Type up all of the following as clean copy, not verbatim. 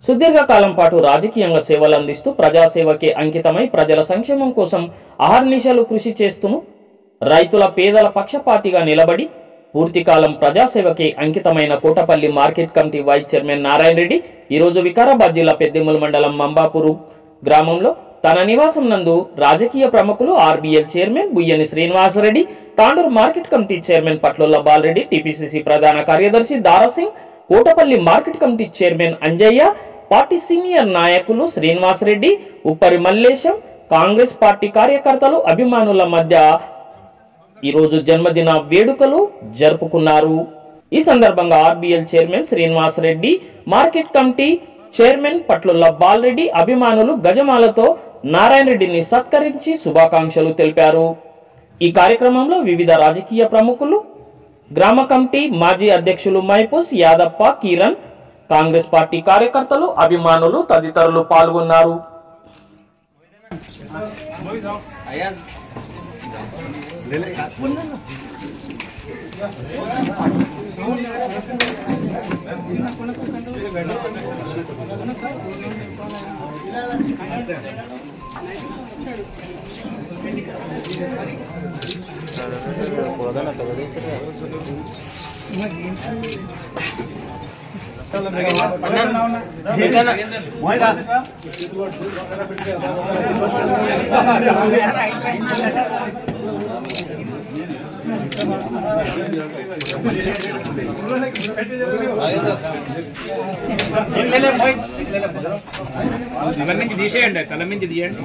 సుదీర్ఘకాలం పాటు రాజకీయంగా సేవలు అందిస్తూ ప్రజాసేవకే అంకితమై ప్రజల సంక్షేమం కోసం అహర్నిశలు కృషి చేస్తూ రైతుల పేదల పక్షపాతిగా నిలబడి పూర్తికాలం ప్రజాసేవకే అంకితమైన Kotapalli market committee vice chairman Narayana Reddy ఈరోజు వికారాబాద్ జిల్లా పెద్దిమూల మండలం మంబాపూరు గ్రామంలో తన నివాసం నందు రాజకీయ ప్రముఖులు RBL chairman Buyyani Srinivasa Reddy, Tandur market committee chairman Patlola Bala Reddy, TPCC ప్రధాన కార్యదర్శి Dara Singh, Kotapalli market committee chairman Anjaiah, party senior నాయకులు శ్రీనివాసరెడ్డి, ఉప్పరి మల్లేశం, కాంగ్రెస్ పార్టీ కార్యకర్తలు అభిమానుల మధ్య ఈరోజు జన్మదిన వేడుకలు జరుపుకున్నారు. ఈ సందర్భంగా RBL chairman Srinivasa Reddy, market committee chairman Patlola Bala Reddy అభిమానులు గజమాలతో నారాయణ రెడ్డిని సత్కరించి శుభాకాంక్షలు తెలిపారు. ఈ కార్యక్రమంలో వివిధ రాజకీయ ప్రముఖులు, గ్రామ కమిటీ మాజీ అధ్యక్షులు మైపూస్ యాదప్ప, కిరణ్, కాంగ్రెస్ పార్టీ కార్యకర్తలు, అభిమానులు తదితరులు పాల్గొన్నారు. తీసేయండి, తల మించి తీయండి.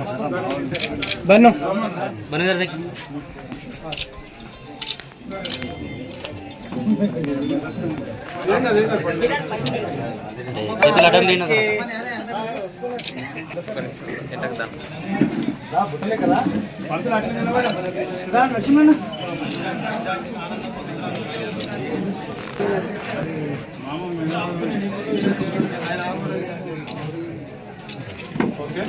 ఓకే.